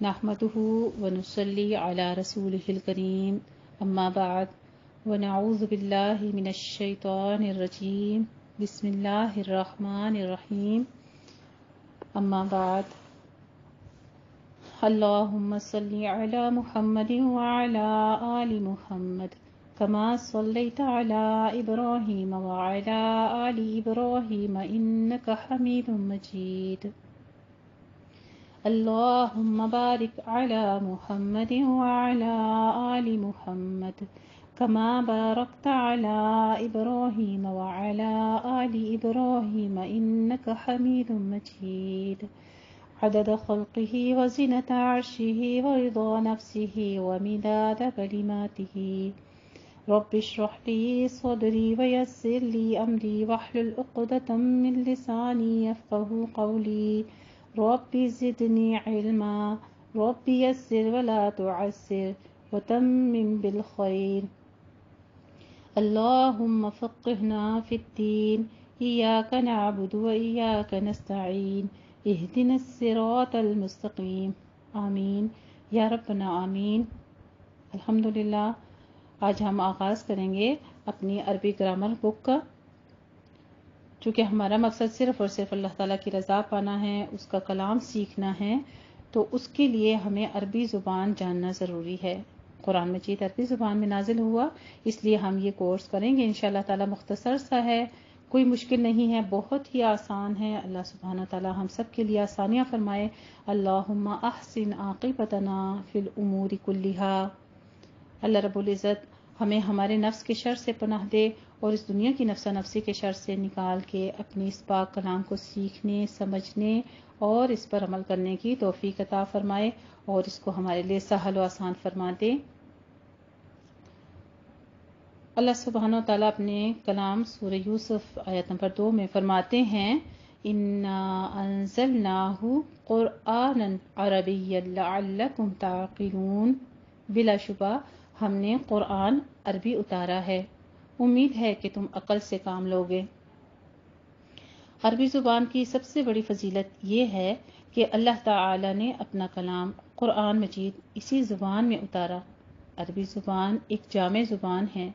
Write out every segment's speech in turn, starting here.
نحمده ونصلي على رسوله الكريم اما بعد ونعوذ بالله من الشيطان الرجيم بسم الله الرحمن الرحيم اما بعد اللهم صل على محمد وعلى آل محمد كما صليت على إبراهيم وعلى آل إبراهيم إنك حميد مجيد اللهم بارك على محمد وعلى آل محمد كما باركت على إبراهيم وعلى آل إبراهيم إنك حميد مجيد عدد خلقه وزنة عرشه ورضا نفسه ومداد كلماته رب اشرح لي صدري ويسر لي أمري واحلل عقدة من لساني يفقهوا قولي رب زدني علما رب يسر ولا تعسر وتمم بالخير اللهم فقهنا في الدين إياك نعبد وإياك نستعين اهدنا الصراط المستقيم آمین یا ربنا آمین۔ الحمدللہ، آج ہم آغاز کریں گے اپنی عربی گرامر بک کا۔ چونکہ ہمارا مقصد صرف اور صرف اللہ تعالیٰ کی رضا پانا ہے، اس کا کلام سیکھنا ہے، تو اس کے لیے ہمیں عربی زبان جاننا ضروری ہے۔ قرآن مجید عربی زبان میں نازل ہوا، اس لیے ہم یہ کورس کریں گے انشاءاللہ تعالیٰ۔ مختصر سا ہے، کوئی مشکل نہیں ہے، بہت ہی آسان ہے۔ اللہ سبحانہ تعالیٰ ہم سب کے لیے آسانیاں فرمائے۔ اللہم احسن عاقبتنا فی الامور کلہا۔ اللہ رب العزت ہمیں ہمارے نفس کے شر سے پناہ دے اور اس دنیا کی نفسا نفسی کے شر سے نکال کے اپنی اس پاک کلام کو سیکھنے، سمجھنے اور اس پر عمل کرنے کی توفیق عطا فرمائے اور اس کو ہمارے لیے سہل و آسان فرما دے۔ اللہ سبحانہ و تعالیٰ اپنے کلام سورہ یوسف آیت نمبر 2 میں فرماتے ہیں اِنَّا أَنزَلْنَاهُ قُرْآنًا عَرَبِيًّا لَعَلَّكُمْ تَعْقِلُونَ۔ بلا شبہ ہم نے قرآن عربی اتارا ہے، امید ہے کہ تم عقل سے کام لوگے۔ عربی زبان کی سب سے بڑی فضیلت یہ ہے کہ اللہ تعالی نے اپنا کلام قرآن مجید اسی زبان میں اتارا۔ عربی زبان ایک جامع زبان ہے۔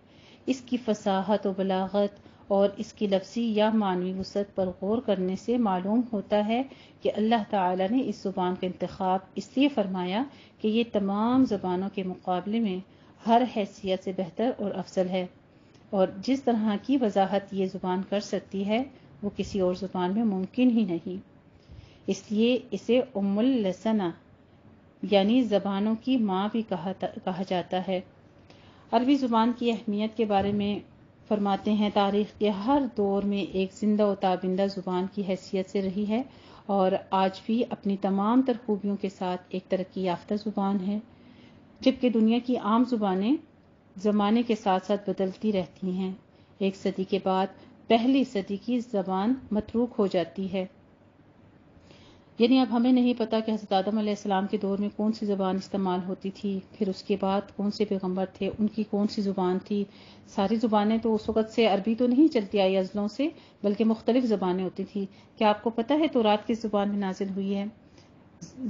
اس کی فصاحت و بلاغت اور اس کی لفظی یا معنوی وسعت پر غور کرنے سے معلوم ہوتا ہے کہ اللہ تعالی نے اس زبان کا انتخاب اس لیے فرمایا کہ یہ تمام زبانوں کے مقابلے میں ہر حیثیت سے بہتر اور افضل ہے، اور جس طرح کی وضاحت یہ زبان کر سکتی ہے وہ کسی اور زبان میں ممکن ہی نہیں۔ اس لیے اسے ام اللسنہ یعنی زبانوں کی ماں بھی کہا جاتا ہے۔ عربی زبان کی اہمیت کے بارے میں فرماتے ہیں تاریخ کے ہر دور میں ایک زندہ و تابندہ زبان کی حیثیت سے رہی ہے اور آج بھی اپنی تمام تر خوبیوں کے ساتھ ایک ترقی یافتہ زبان ہے، جبکہ دنیا کی عام زبانیں زمانے کے ساتھ ساتھ بدلتی رہتی ہیں۔ ایک صدی کے بعد پہلی صدی کی زبان متروک ہو جاتی ہے، یعنی اب ہمیں نہیں پتا کہ حضرت آدم علیہ السلام کے دور میں کون سی زبان استعمال ہوتی تھی، پھر اس کے بعد کون سے پیغمبر تھے، ان کی کون سی زبان تھی۔ ساری زبانیں تو اس وقت سے عربی تو نہیں چلتی آئی ازلوں سے، بلکہ مختلف زبانیں ہوتی تھی۔ کیا آپ کو پتا ہے تورات کس زبان میں نازل ہوئی ہے،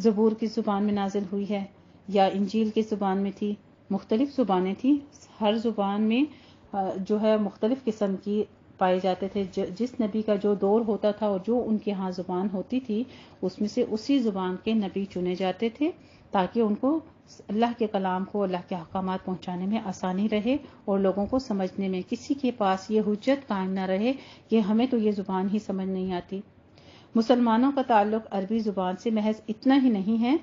زبور کس زبان میں نازل ہوئی ہے، یا انجیل کس زبان میں تھی؟ مختلف زبانیں تھیں۔ ہر زبان میں جو ہے مختلف قسم کی پائے جاتے تھے۔ جس نبی کا جو دور ہوتا تھا اور جو ان کے ہاں زبان ہوتی تھی اس میں سے اسی زبان کے نبی چنے جاتے تھے تاکہ ان کو اللہ کے کلام کو، اللہ کے احکامات پہنچانے میں آسانی رہے اور لوگوں کو سمجھنے میں کسی کے پاس یہ حجت قائم نہ رہے کہ ہمیں تو یہ زبان ہی سمجھ نہیں آتی۔ مسلمانوں کا تعلق عربی زبان سے محض اتنا ہی نہیں ہے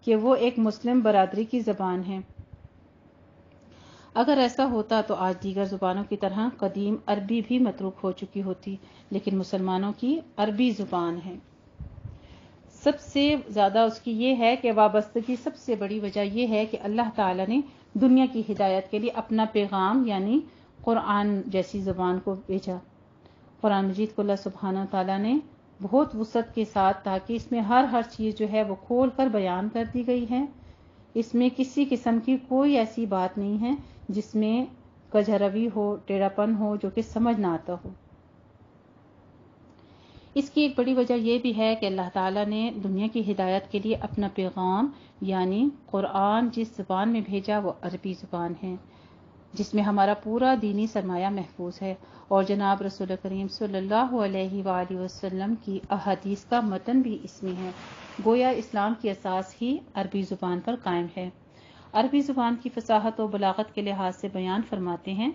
کہ وہ ایک مسلم برادری کی زبان ہے۔ اگر ایسا ہوتا تو آج دیگر زبانوں کی طرح قدیم عربی بھی متروک ہو چکی ہوتی، لیکن مسلمانوں کی عربی زبان ہے۔ سب سے زیادہ اس کی یہ ہے کہ وابستگی، سب سے بڑی وجہ یہ ہے کہ اللہ تعالی نے دنیا کی ہدایت کے لیے اپنا پیغام یعنی قرآن جیسی زبان کو بھیجا۔ قرآن مجید کو اللہ سبحانہ تعالیٰ نے بہت وسعت کے ساتھ، تاکہ اس میں ہر چیز جو ہے وہ کھول کر بیان کر دی گئی ہے۔ اس میں کسی قسم کی کوئی ایسی بات نہیں ہے جس میں کجروی ہو، ٹیڑھا پن ہو، جو کہ سمجھ نہ آتا ہو۔ اس کی ایک بڑی وجہ یہ بھی ہے کہ اللہ تعالیٰ نے دنیا کی ہدایت کے لیے اپنا پیغام یعنی قرآن جس زبان میں بھیجا وہ عربی زبان ہے، جس میں ہمارا پورا دینی سرمایہ محفوظ ہے، اور جناب رسول کریم صلی اللہ علیہ وآلہ وسلم کی احادیث کا متن بھی اس میں ہے۔ گویا اسلام کی اساس ہی عربی زبان پر قائم ہے۔ عربی زبان کی فصاحت و بلاغت کے لحاظ سے بیان فرماتے ہیں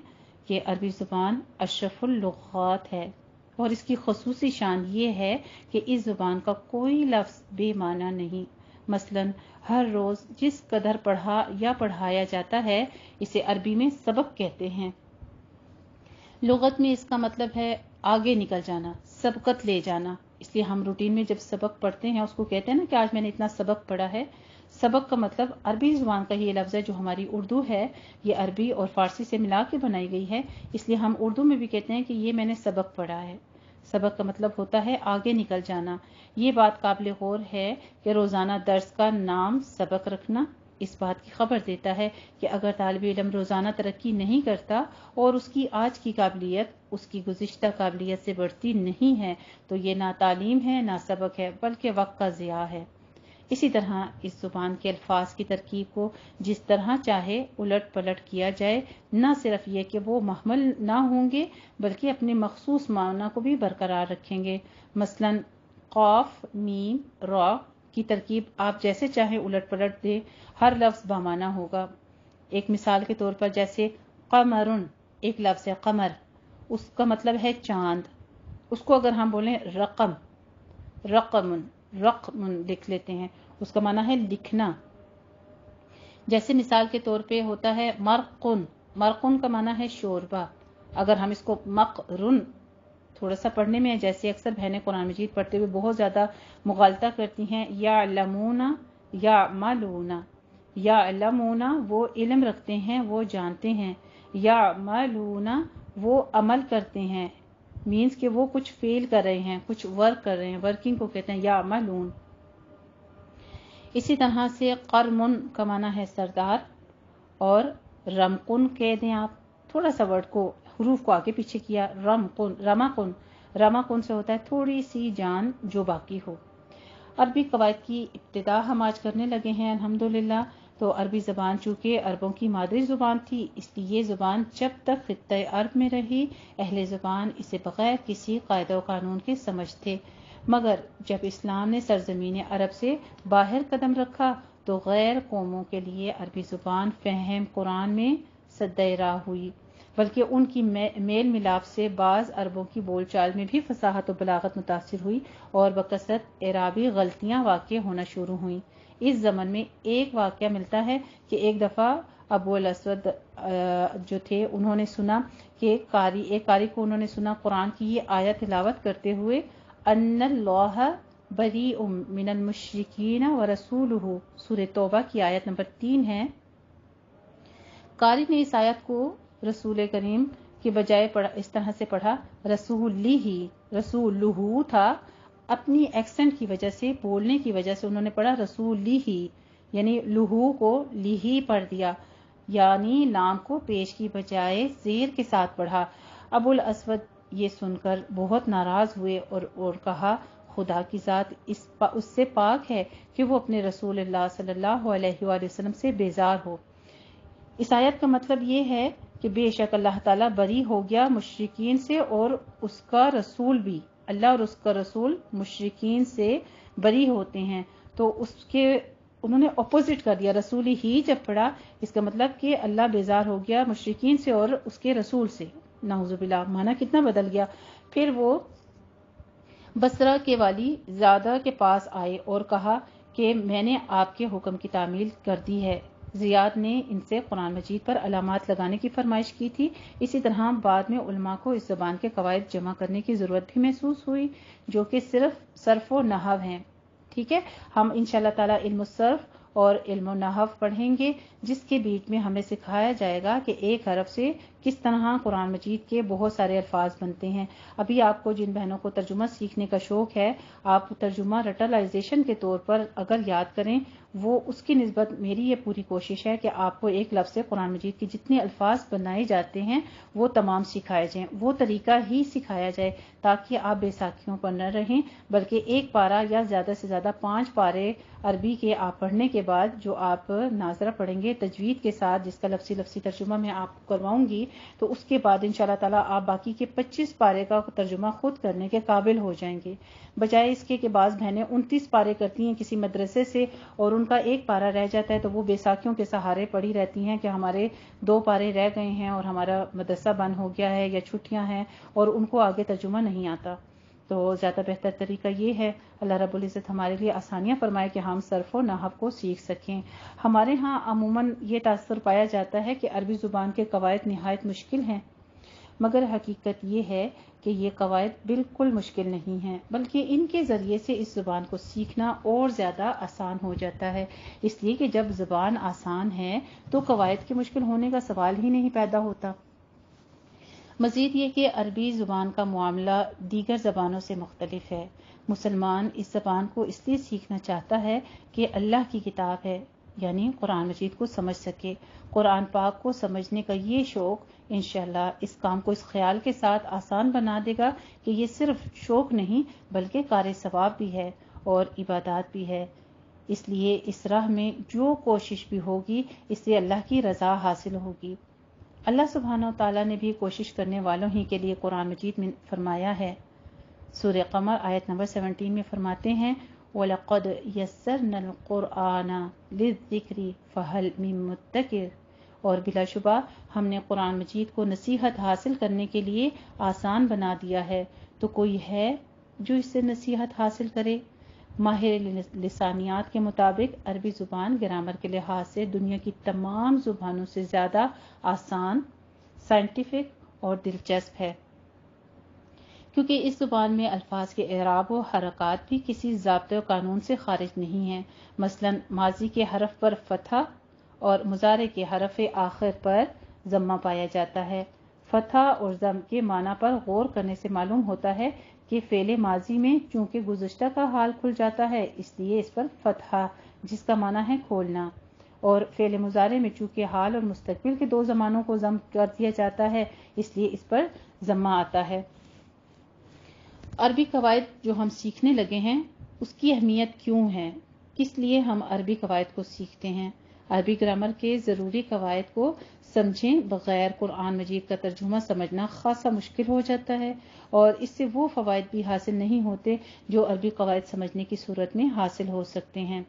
کہ عربی زبان اشرف اللغات ہے، اور اس کی خصوصی شان یہ ہے کہ اس زبان کا کوئی لفظ بے معنی نہیں۔ مثلاً ہر روز جس قدر پڑھا یا پڑھایا جاتا ہے اسے عربی میں سبق کہتے ہیں۔ لغت میں اس کا مطلب ہے آگے نکل جانا، سبقت لے جانا۔ اس لیے ہم روٹین میں جب سبق پڑھتے ہیں اس کو کہتے ہیں نا کہ آج میں نے اتنا سبق پڑھا ہے۔ سبق کا مطلب عربی زبان کا یہ لفظ ہے، جو ہماری اردو ہے یہ عربی اور فارسی سے ملا کے بنائی گئی ہے، اس لیے ہم اردو میں بھی کہتے ہیں کہ یہ میں نے سبق پڑھا ہے۔ سبق کا مطلب ہوتا ہے آگے نکل جانا۔ یہ بات قابل غور ہے کہ روزانہ درس کا نام سبق رکھنا اس بات کی خبر دیتا ہے کہ اگر طالب علم روزانہ ترقی نہیں کرتا اور اس کی آج کی قابلیت اس کی گزشتہ قابلیت سے بڑھتی نہیں ہے تو یہ نہ تعلیم ہے نہ سبق ہے بلکہ وقت کا ضیاع ہے۔ اسی طرح اس زبان کے الفاظ کی ترکیب کو جس طرح چاہے الٹ پلٹ کیا جائے، نہ صرف یہ کہ وہ محمل نہ ہوں گے بلکہ اپنے مخصوص معنی کو بھی برقرار رکھیں گے۔ مثلا قاف میم را کی ترکیب آپ جیسے چاہیں الٹ پلٹ دیں، ہر لفظ بامعنی ہوگا۔ ایک مثال کے طور پر جیسے قمرن، ایک لفظ ہے قمر، اس کا مطلب ہے چاند، اس کو اگر ہم بولیں رقم، رقمن لکھ لیتے ہیں، اس کا معنی ہے لکھنا۔ جیسے مثال کے طور پہ ہوتا ہے مرقن، مرقن کا معنی ہے شوربہ۔ اگر ہم اس کو مقرن تھوڑا سا پڑھنے میں جیسے اکثر بہنیں قرآن مجید پڑھتے ہوئے بہت زیادہ مغالطہ کرتی ہیں، یعلمون یعملون، یعلمون وہ علم رکھتے ہیں وہ جانتے ہیں، یعملون وہ عمل کرتے ہیں، مینز کہ وہ کچھ فیل کر رہے ہیں، کچھ ورک کر رہے ہیں، ورکنگ کو کہتے ہیں یعملون۔ اسی طرح سے قرمن کا معنی ہے سردار، اور رمقن کہہ دیں آپ، تھوڑا سا ورڈ کو حروف کو آگے پیچھے کیا، رمقن، رمقن، رمقن سے ہوتا ہے تھوڑی سی جان جو باقی ہو۔ عربی قواعد کی ابتدا ہم آج کرنے لگے ہیں الحمدللہ۔ تو عربی زبان چونکہ عربوں کی مادری زبان تھی، اس لیے یہ زبان جب تک خطہ عرب میں رہی اہل زبان اسے بغیر کسی قاعدہ و قانون کے سمجھتے، مگر جب اسلام نے سرزمین عرب سے باہر قدم رکھا تو غیر قوموں کے لیے عربی زبان فہم قرآن میں سدّ راہ ہوئی، بلکہ ان کی میل ملاپ سے بعض عربوں کی بول چال میں بھی فصاحت و بلاغت متاثر ہوئی اور بکثرت اعرابی غلطیاں واقع ہونا شروع ہوئیں۔ اس زمن میں ایک واقعہ ملتا ہے کہ ایک دفعہ ابو الاسود جو تھے انہوں نے سنا کہ ایک قاری کو انہوں نے سنا قرآن کی یہ آیت تلاوت کرتے ہوئے، ان اللہ بریء من المشرکین ورسولہ، سورہ توبہ کی آیت نمبر 3 ہے۔ قاری نے اس آیت کو رسول کریم کے بجائے اس طرح سے پڑھا، رسولہ تھا، اپنی ایکسنٹ کی وجہ سے، بولنے کی وجہ سے انہوں نے پڑھا رسولہ، یعنی لہو کو لیہی پڑھ دیا، یعنی لام کو پیش کی بجائے زیر کے ساتھ پڑھا۔ ابو الاسود یہ سن کر بہت ناراض ہوئے اور کہا خدا کی ذات اس سے پاک ہے کہ وہ اپنے رسول اللہ صلی اللہ علیہ وآلہ وسلم سے بیزار ہو۔ اس آیت کا مطلب یہ ہے کہ بے شک اللہ تعالیٰ بری ہو گیا مشرکین سے، اور اس کا رسول بھی، اللہ اور اس کا رسول مشرکین سے بری ہوتے ہیں۔ تو انہوں نے اپوزٹ کر دیا، رسول ہی جب پڑھا اس کا مطلب کہ اللہ بیزار ہو گیا مشرکین سے اور اس کے رسول سے، نعوذ باللہ، معنی کتنا بدل گیا۔ پھر وہ بصرہ کے والی زیادہ کے پاس آئے اور کہا کہ میں نے آپ کے حکم کی تعمیل کر دی ہے۔ زیاد نے ان سے قرآن مجید پر علامات لگانے کی فرمائش کی تھی۔ اسی طرح بعد میں علماء کو اس زبان کے قواعد جمع کرنے کی ضرورت بھی محسوس ہوئی، جو کہ صرف صرف و نحو ہیں۔ ٹھیک ہے، ہم انشاءاللہ تعالی علم الصرف اور علم النحو پڑھیں گے، جس کے بیچ میں ہمیں سکھایا جائے گا کہ ایک حرف سے کس طرح قرآن مجید کے بہت سارے الفاظ بنتے ہیں۔ ابھی آپ کو جن بہنوں کو ترجمہ سیکھنے کا شوق ہے، آپ ترجمہ رٹلائزیشن کے طور پر اگر یاد کریں، وہ اس کی نسبت میری یہ پوری کوشش ہے کہ آپ کو ایک لفظ سے قرآن مجید کے جتنے الفاظ بنائے جاتے ہیں وہ تمام سکھائے جائیں، وہ طریقہ ہی سکھایا جائے تاکہ آپ بے ساکھیوں پر نہ رہیں، بلکہ ایک پارہ یا زیادہ سے زیادہ 5 پارے عربی کے آپ پڑھنے کے بعد جو آپ ناظرہ پڑھیں گے تجوید کے ساتھ، جس کا لفظی ترجمہ میں آپ کو کرواؤں گی، تو اس کے بعد انشاءاللہ تعالیٰ آپ باقی کے 25 پارے کا ترجمہ خود کرنے کے قابل ہو جائیں گے، بجائے اس کے کہ بعض بہنیں 29 پارے کرتی ہیں کسی مدرسے سے اور ان کا ایک پارہ رہ جاتا ہے تو وہ بیساکھیوں کے سہارے پڑی رہتی ہیں کہ ہمارے 2 پارے رہ گئے ہیں اور ہمارا مدرسہ بند ہو گیا ہے یا چھٹیاں ہیں، اور ان کو آگے ترجمہ نہیں آتا۔ تو زیادہ بہتر طریقہ یہ ہے، اللہ رب العزت ہمارے لیے آسانیاں فرمائے کہ ہم صرف و نحو کو سیکھ سکیں۔ ہمارے ہاں عموماً یہ تاثر پایا جاتا ہے کہ عربی زبان کے قواعد نہایت مشکل ہیں، مگر حقیقت یہ ہے کہ یہ قواعد بالکل مشکل نہیں ہیں، بلکہ ان کے ذریعے سے اس زبان کو سیکھنا اور زیادہ آسان ہو جاتا ہے، اس لیے کہ جب زبان آسان ہے تو قواعد کے مشکل ہونے کا سوال ہی نہیں پیدا ہوتا۔ مزید یہ کہ عربی زبان کا معاملہ دیگر زبانوں سے مختلف ہے۔ مسلمان اس زبان کو اس لیے سیکھنا چاہتا ہے کہ اللہ کی کتاب ہے، یعنی قرآن مجید کو سمجھ سکے۔ قرآن پاک کو سمجھنے کا یہ شوق انشاءاللہ اس کام کو اس خیال کے ساتھ آسان بنا دے گا کہ یہ صرف شوق نہیں بلکہ کار ثواب بھی ہے اور عبادات بھی ہے۔ اس لیے اس راہ میں جو کوشش بھی ہوگی اس سے اللہ کی رضا حاصل ہوگی۔ اللہ سبحانہ و تعالیٰ نے بھی کوشش کرنے والوں ہی کے لیے قرآن مجید میں فرمایا ہے۔ سورہ قمر آیت نمبر 17 میں فرماتے ہیں وَلَقَدْ يَسَّرْنَا الْقُرْآنَ لِلذِّكْرِ فَهَلْ مِن مُدَّكِرٍ، اور بلا شبہ ہم نے قرآن مجید کو نصیحت حاصل کرنے کے لیے آسان بنا دیا ہے، تو کوئی ہے جو اس سے نصیحت حاصل کرے۔ ماہر لسانیات کے مطابق عربی زبان گرامر کے لحاظ سے دنیا کی تمام زبانوں سے زیادہ آسان، سائنٹیفک اور دلچسپ ہے، کیونکہ اس زبان میں الفاظ کے اعراب و حرکات بھی کسی ضابطے و قانون سے خارج نہیں ہیں۔ مثلا ماضی کے حرف پر فتح اور مضارع کے حرف آخر پر ضمہ پایا جاتا ہے۔ فتح اور ضم کے معنی پر غور کرنے سے معلوم ہوتا ہے کہ فعل ماضی میں چونکہ گزشتہ کا حال کھل جاتا ہے اس لیے اس پر فتح، جس کا معنی ہے کھولنا، اور فعل مضارع میں چونکہ حال اور مستقبل کے 2 زمانوں کو ضم کر دیا جاتا ہے اس لیے اس پر ضمہ آتا ہے۔ عربی قواعد جو ہم سیکھنے لگے ہیں اس کی اہمیت کیوں ہے؟ کس لیے ہم عربی قواعد کو سیکھتے ہیں؟ عربی گرامر کے ضروری قواعد کو سمجھیں بغیر قرآن مجید کا ترجمہ سمجھنا خاصا مشکل ہو جاتا ہے، اور اس سے وہ فوائد بھی حاصل نہیں ہوتے جو عربی قواعد سمجھنے کی صورت میں حاصل ہو سکتے ہیں۔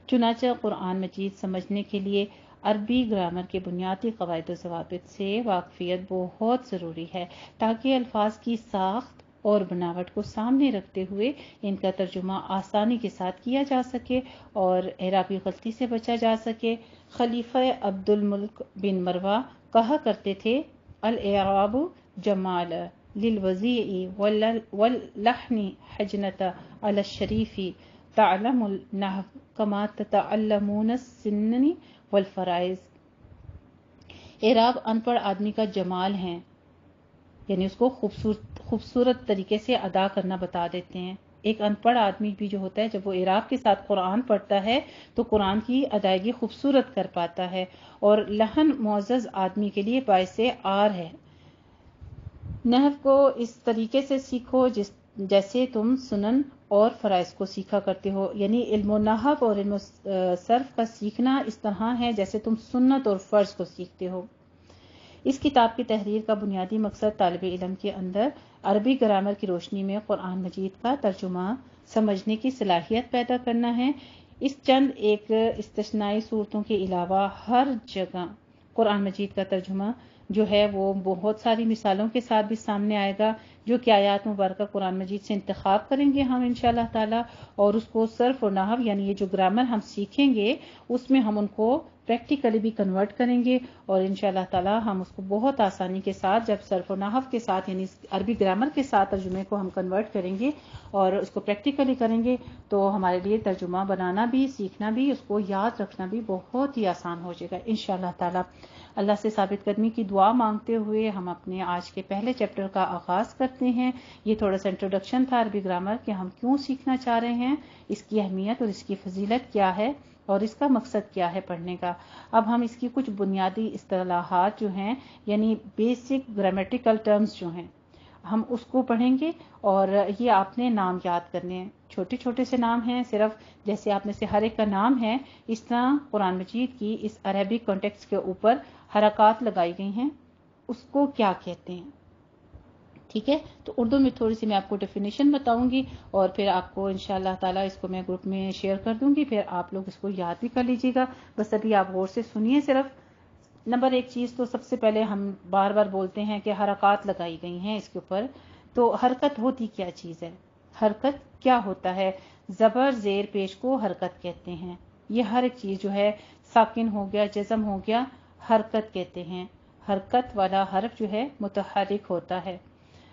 چنانچہ قرآن مجید سمجھنے کے لیے عربی گرامر کے بنیادی قواعد و ضوابط سے واقفیت بہت ضروری ہے تاکہ الفاظ کی ساخت اور بناوٹ کو سامنے رکھتے ہوئے ان کا ترجمہ آسانی کے ساتھ کیا جا سکے اور اعرابی غلطی سے بچا جا سکے۔ خلیفہ عبد الملک بن مروہ کہا کرتے تھے الاعراب جمال للوضیع واللحن حجنۃ علی الشریف تعلم النحو کما تتعلمون السنن والفرائض۔ اعراب ان پڑھ آدمی کا جمال ہے، یعنی اس کو خوبصورت طریقے سے ادا کرنا بتا دیتے ہیں۔ ایک ان پڑھ آدمی بھی جو ہوتا ہے جب وہ اعراب کے ساتھ قرآن پڑھتا ہے تو قرآن کی ادائیگی خوبصورت کر پاتا ہے، اور لحن معزز آدمی کے لیے باعث آر ہے۔ نحو کو اس طریقے سے سیکھو جیسے تم سنن اور فرائض کو سیکھا کرتے ہو، یعنی علم و نحو اور علم و صرف کا سیکھنا اس طرح ہے جیسے تم سنت اور فرض کو سیکھتے ہو۔ اس کتاب کی تحریر کا بنیادی مقصد طالب علم کے اندر عربی گرامر کی روشنی میں قرآن مجید کا ترجمہ سمجھنے کی صلاحیت پیدا کرنا ہے۔ اس چند ایک استثنائی صورتوں کے علاوہ ہر جگہ قرآن مجید کا ترجمہ جو ہے وہ بہت ساری مثالوں کے ساتھ بھی سامنے آئے گا، جو کہ آیات مبارکہ قرآن مجید سے انتخاب کریں گے ہم انشاءاللہ تعالی، اور اس کو صرف اور نحو یعنی یہ جو گرامر ہم سیکھیں گے اس میں ہم ان کو پریکٹیکلی بھی کنورٹ کریں گے، اور انشاءاللہ تعالی ہم اس کو بہت آسانی کے ساتھ جب صرف و نحو کے ساتھ یعنی عربی گرامر کے ساتھ ترجمے کو ہم کنورٹ کریں گے اور اس کو پریکٹیکلی کریں گے تو ہمارے لیے ترجمہ بنانا بھی، سیکھنا بھی، اس کو یاد رکھنا بھی بہت ہی آسان ہو جائے گا انشاءاللہ تعالی۔ اللہ سے ثابت قدمی کی دعا مانگتے ہوئے ہم اپنے آج کے پہلے چیپٹر کا آغاز کرتے ہیں۔ یہ تھوڑا سا انٹروڈکشن تھا عربی گرامر کہ ہم کیوں سیکھنا چاہ رہے ہیں، اس کی اہمیت اور اس کی فضیلت کیا ہے اور اس کا مقصد کیا ہے پڑھنے کا۔ اب ہم اس کی کچھ بنیادی اصطلاحات جو ہیں یعنی بیسک گرامیٹیکل ٹرمز جو ہیں ہم اس کو پڑھیں گے، اور یہ آپ نے نام یاد کرنے ہیں، چھوٹے چھوٹے سے نام ہیں، صرف جیسے آپ میں سے ہر ایک کا نام ہے اس طرح قرآن مجید کی اس عربک کانٹیکسٹ کے اوپر حرکات لگائی گئی ہیں، اس کو کیا کہتے ہیں، ٹھیک ہے؟ تو اردو میں تھوڑی سی میں آپ کو ڈیفینیشن بتاؤں گی اور پھر آپ کو انشاءاللہ تعالی اس کو میں گروپ میں شیئر کر دوں گی، پھر آپ لوگ اس کو یاد بھی کر لیجیے گا۔ بس ابھی آپ غور سے سنیے صرف۔ نمبر ایک چیز تو سب سے پہلے ہم بار بار بولتے ہیں کہ حرکات لگائی گئی ہیں اس کے اوپر، تو حرکت ہوتی کیا چیز ہے، حرکت کیا ہوتا ہے؟ زبر زیر پیش کو حرکت کہتے ہیں۔ یہ ہر ایک چیز جو ہے ساکن ہو گیا، جزم ہو گیا، حرکت کہتے ہیں۔ حرکت والا حرف جو ہے متحرک ہوتا ہے۔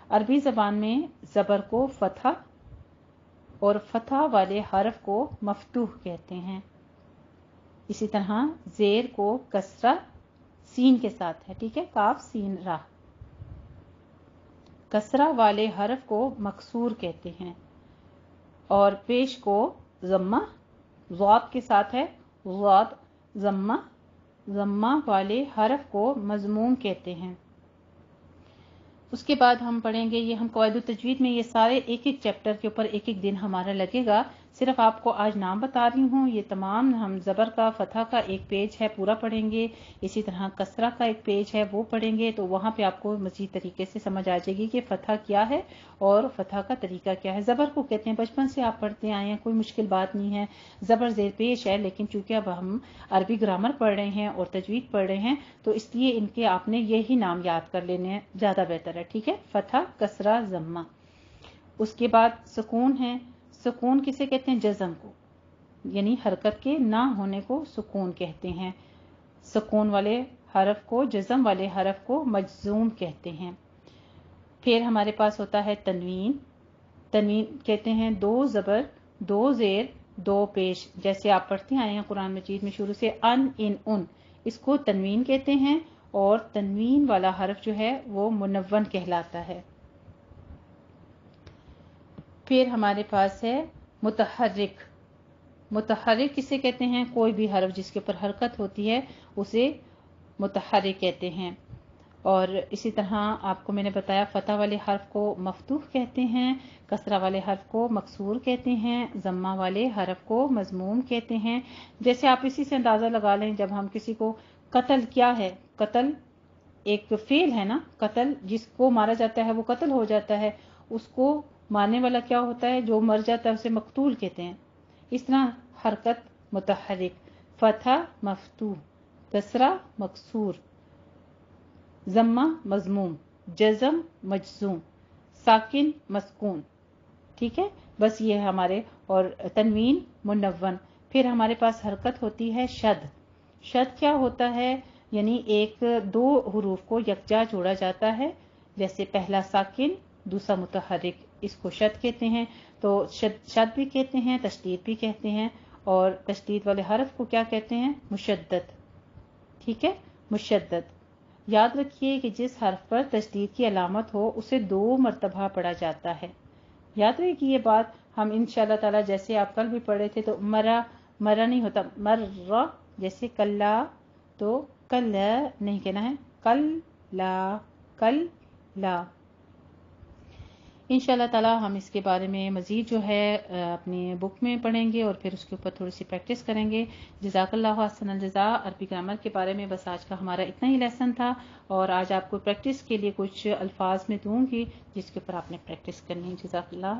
عربی زبان میں زبر کو فتح اور فتح والے حرف کو مفتوح کہتے ہیں۔ اسی طرح زیر کو کسرہ سین کے ساتھ ہے، ٹھیک ہے، کاف سین را۔ کسرہ والے حرف کو مکسور کہتے ہیں، اور پیش کو ضمہ ضاد کے ساتھ ہے، ضاد ضمہ، ضمہ والے حرف کو مضموم کہتے ہیں۔ اس کے بعد ہم پڑھیں گے، یہ ہم قواعد التجوید میں یہ سارے ایک ایک چیپٹر کے اوپر ایک ایک دن ہمارا لگے گا، صرف آپ کو آج نام بتا رہی ہوں۔ یہ تمام ہم زبر کا فتح کا ایک پیج ہے پورا پڑھیں گے، اسی طرح کسرہ کا ایک پیج ہے وہ پڑھیں گے، تو وہاں پہ آپ کو مزید طریقے سے سمجھ آ جائے گی کہ فتح کیا ہے اور فتح کا طریقہ کیا ہے۔ زبر کو کہتے ہیں، بچپن سے آپ پڑھتے آئے ہیں، کوئی مشکل بات نہیں ہے، زبر زیر پیش ہے، لیکن چونکہ اب ہم عربی گرامر پڑھ رہے ہیں اور تجوید پڑھ رہے ہیں تو اس لیے ان کے آپ نے یہی نام یاد کر لینے ہیں، زیادہ بہتر ہے، ٹھیک ہے؟ فتح، کسرہ، ضمہ۔ اس کے بعد سکون ہے۔ سکون کسے کہتے ہیں؟ جزم کو، یعنی حرکت کے نہ ہونے کو سکون کہتے ہیں۔ سکون والے حرف کو، جزم والے حرف کو مجزوم کہتے ہیں۔ پھر ہمارے پاس ہوتا ہے تنوین۔ تنوین کہتے ہیں دو زبر، دو زیر، دو پیش، جیسے آپ پڑھتے آئے ہیں قرآن مجید میں شروع سے ان، ان، اس کو تنوین کہتے ہیں، اور تنوین والا حرف جو ہے وہ منون کہلاتا ہے۔ پھر ہمارے پاس ہے متحرک۔ متحرک کسے کہتے ہیں؟ کوئی بھی حرف جس کے اوپر حرکت ہوتی ہے اسے متحرک کہتے ہیں۔ اور اسی طرح آپ کو میں نے بتایا فتح والے حرف کو مفتوح کہتے ہیں، کسرہ والے حرف کو مکسور کہتے ہیں، ضمہ والے حرف کو مضموم کہتے ہیں۔ جیسے آپ اسی سے اندازہ لگا لیں، جب ہم کسی کو قتل کیا ہے، قتل ایک فعل ہے نا، قتل جس کو مارا جاتا ہے وہ قتل ہو جاتا ہے، اس کو مارنے والا کیا ہوتا ہے؟ جو مر جاتا ہے اسے مقتول کہتے ہیں۔ اس طرح حرکت متحرک، فتح مفتوح، کسرہ مکسور، ضمہ مضموم، جزم مجزوم، ساکن مسکون، ٹھیک ہے؟ بس یہ ہمارے، اور تنوین منون۔ پھر ہمارے پاس حرکت ہوتی ہے شد۔ شد کیا ہوتا ہے؟ یعنی ایک دو حروف کو یکجا جوڑا جاتا ہے، جیسے پہلا ساکن دوسرا متحرک، اس کو شد کہتے ہیں۔ تو شد بھی کہتے ہیں، تشدید بھی کہتے ہیں، اور تشدید والے حرف کو کیا کہتے ہیں؟ مشدد، ٹھیک ہے؟ مشدد۔ یاد رکھیے کہ جس حرف پر تشدید کی علامت ہو اسے 2 مرتبہ پڑھا جاتا ہے۔ یاد رہے کہ یہ بات ہم انشاءاللہ تعالی، جیسے آپ کل بھی پڑھے تھے، تو مرا نہیں ہوتا، مر، جیسے کلا تو کل نہیں کہنا ہے، کل لا۔ انشاءاللہ تعالی ہم اس کے بارے میں مزید جو ہے اپنی بک میں پڑھیں گے اور پھر اس کے اوپر تھوڑی سی پریکٹس کریں گے۔ جزاک اللہ احسن الجزاء۔ عربی گرامر کے بارے میں بس آج کا ہمارا اتنا ہی لیسن تھا، اور آج آپ کو پریکٹس کے لیے کچھ الفاظ میں دوں گی جس کے اوپر آپ نے پریکٹس کرنی ہے۔ جزاک اللہ۔